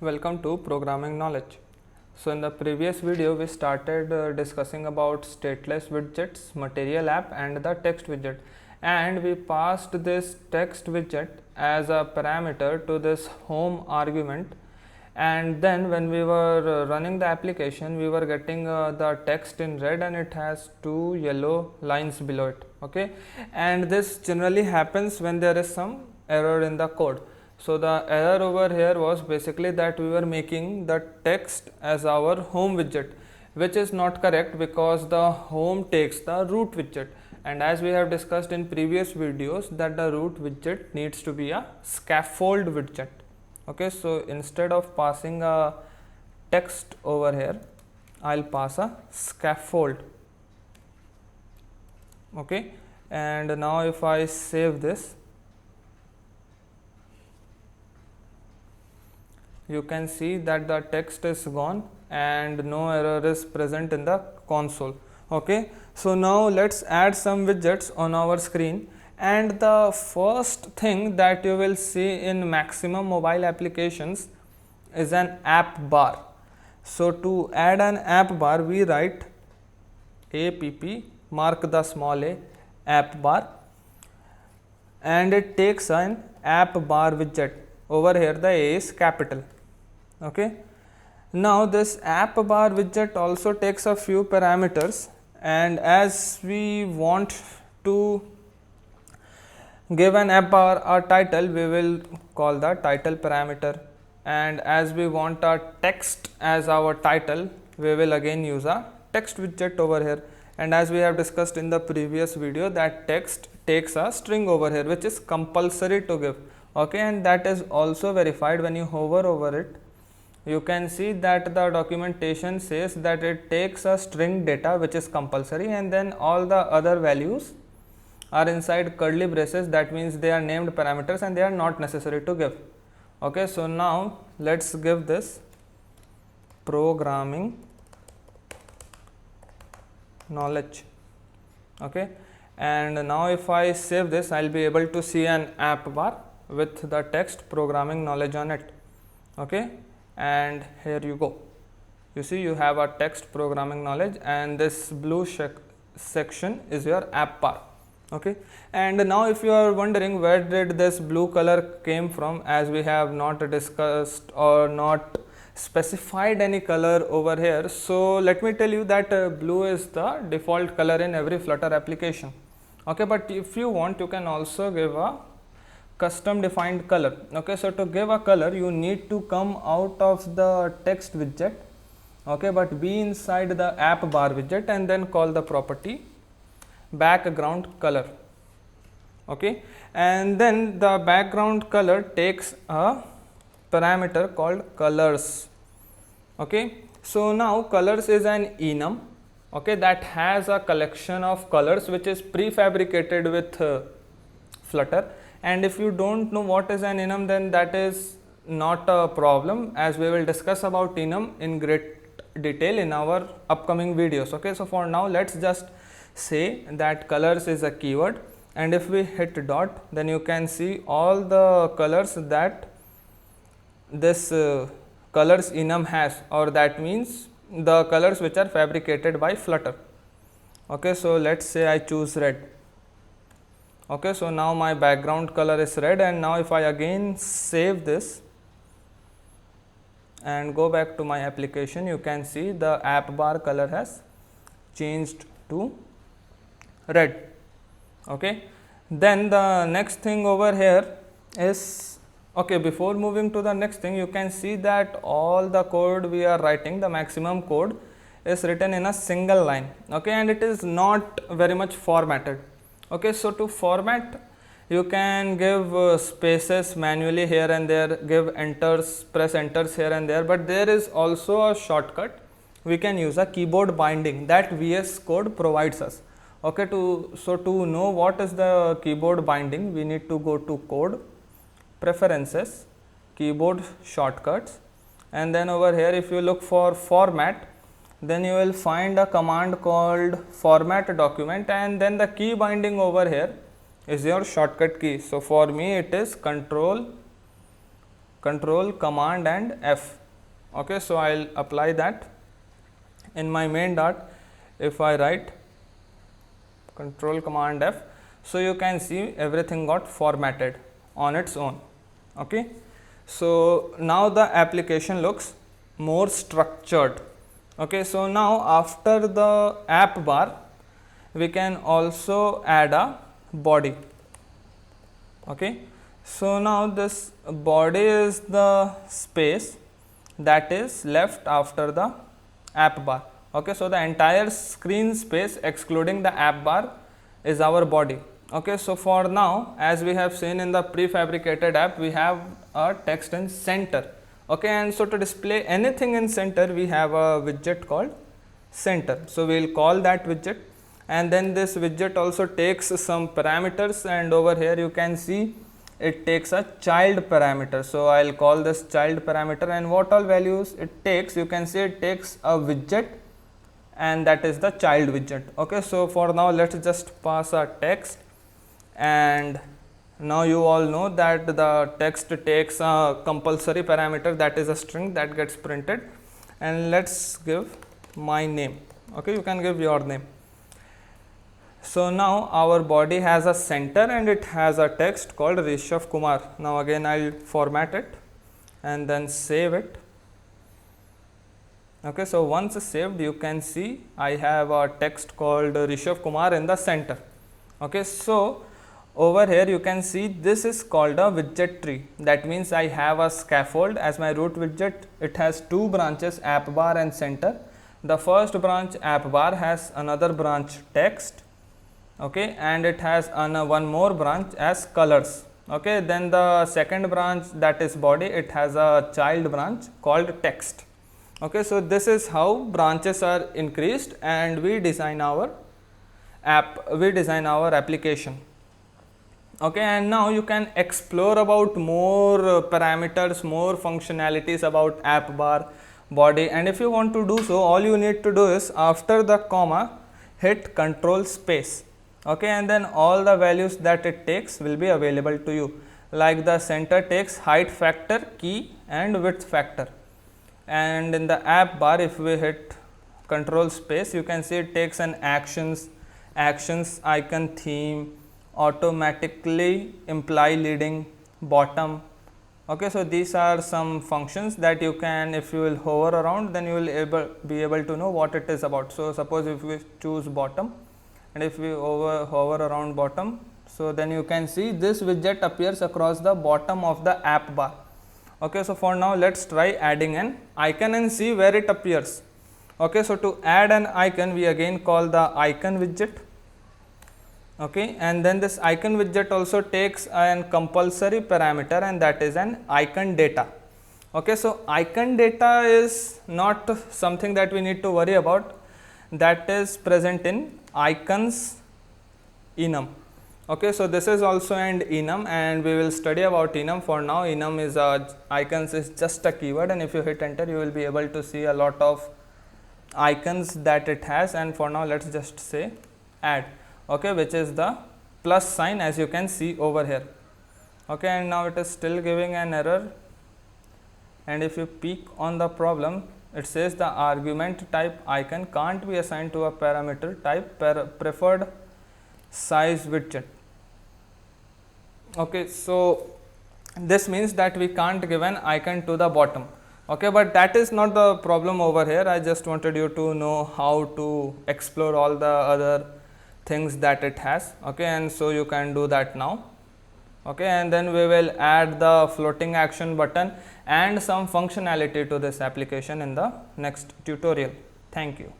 Welcome to Programming Knowledge. So in the previous video we started discussing about stateless widgets, material app and the text widget, and we passed this text widget as a parameter to this home argument, and then when we were running the application we were getting the text in red and it has two yellow lines below it. Okay, and this generally happens when there is some error in the code. So the error over here was basically that we were making the text as our home widget, which is not correct because the home takes the root widget, and as we have discussed in previous videos that the root widget needs to be a scaffold widget. Okay, so instead of passing a text over here, I'll pass a scaffold. Okay, and now if I save this, you can see that the text is gone and no error is present in the console. Okay, so now let's add some widgets on our screen, and the first thing that you will see in maximum mobile applications is an app bar. So to add an app bar, we write app mark the small a app bar, and it takes an app bar widget. Over here the A is capital. Okay, now this app bar widget also takes a few parameters, and as we want to give an app bar a title, we will call the title parameter, and as we want a text as our title, we will again use a text widget over here. And as we have discussed in the previous video, that text takes a string over here which is compulsory to give. Okay, and that is also verified. When you hover over it, you can see that the documentation says that it takes a string data which is compulsory, and then all the other values are inside curly braces. That means they are named parameters and they are not necessary to give. Okay, so now let's give this programming knowledge. Okay, and now if I save this, I'll be able to see an app bar with the text programming knowledge on it. Okay, and here you go, you see you have a text programming knowledge, and this blue section is your app bar. Okay, and now if you are wondering where did this blue color came from, as we have not discussed or not specified any color over here, so let me tell you that blue is the default color in every Flutter application. Okay, but if you want, you can also give a custom defined color. Okay, so to give a color you need to come out of the text widget, okay, but be inside the app bar widget and then call the property background color. Okay, and then the background color takes a parameter called colors. Okay, so now colors is an enum, okay, that has a collection of colors which is prefabricated with Flutter. And if you don't know what is an enum, then that is not a problem, as we will discuss about enum in great detail in our upcoming videos. Okay, so for now let's just say that colors is a keyword, and if we hit dot, then you can see all the colors that this colors enum has, or that means the colors which are fabricated by Flutter. Okay, so let's say I choose red. Okay, so now my background color is red, and now if I again save this and go back to my application, you can see the app bar color has changed to red. Okay, then the next thing over here is, okay, before moving to the next thing, you can see that all the code we are writing, the maximum code, is written in a single line. Okay, and it is not very much formatted. Okay, so to format, you can give spaces manually here and there, give enters, press enters here and there, but there is also a shortcut. We can use a keyboard binding that VS Code provides us. Okay, so to know what is the keyboard binding, we need to go to Code, Preferences, Keyboard Shortcuts, and then over here if you look for Format, then you will find a command called format document, and then the key binding over here is your shortcut key. So for me it is Control control command and F. Okay, so I'll apply that in my main dot. If I write control command F, so you can see everything got formatted on its own. Okay, so now the application looks more structured. Okay, so now after the app bar, we can also add a body. Okay, so now this body is the space that is left after the app bar. Okay, so the entire screen space excluding the app bar is our body. Okay, so for now, as we have seen in the prefabricated app, we have a text in center. Okay, and so to display anything in center, we have a widget called center. So we will call that widget, and then this widget also takes some parameters, and over here you can see it takes a child parameter. So I will call this child parameter, and what all values it takes, you can see it takes a widget, and that is the child widget. Okay, so for now let us just pass a text, and now you all know that the text takes a compulsory parameter, that is a string that gets printed, and let us give my name. Okay, you can give your name. So now our body has a center and it has a text called Rishabh Kumar. Now again I will format it and then save it. Okay, so once saved, you can see I have a text called Rishabh Kumar in the center. Okay, so over here you can see this is called a widget tree. That means I have a scaffold as my root widget. It has two branches, app bar and center. The first branch, app bar, has another branch, text. Okay, and it has one more branch as colors. Okay, then the second branch, that is body, it has a child branch called text. Okay, so this is how branches are increased and we design our application. Okay, and now you can explore about more parameters, more functionalities about app bar, body, and if you want to do so, all you need to do is after the comma hit control space. Okay, and then all the values that it takes will be available to you, like the center takes height factor, key and width factor. And in the app bar, if we hit control space, you can see it takes an actions icon, theme, automatically imply leading, bottom. Okay, so these are some functions that you can, if you will hover around, then you will be able to know what it is about. So suppose if we choose bottom, and if we hover around bottom, so then you can see this widget appears across the bottom of the app bar. Okay, so for now let us try adding an icon and see where it appears. Okay, so to add an icon, we again call the icon widget. Okay, and then this icon widget also takes an compulsory parameter, and that is an icon data. Okay, so icon data is not something that we need to worry about, that is present in icons enum. Okay, so this is also an enum, and we will study about enum. For now, enum is icons is just a keyword, and if you hit enter, you will be able to see a lot of icons that it has. And for now, let us just say add. Okay, which is the plus sign, as you can see over here. Okay, and now it is still giving an error, and if you peek on the problem, it says the argument type icon can't be assigned to a parameter type preferred size widget. Okay, so this means that we can't give an icon to the bottom. Okay, but that is not the problem over here. I just wanted you to know how to explore all the other things that it has. Okay, and so you can do that now. Okay, and then we will add the floating action button and some functionality to this application in the next tutorial. Thank you.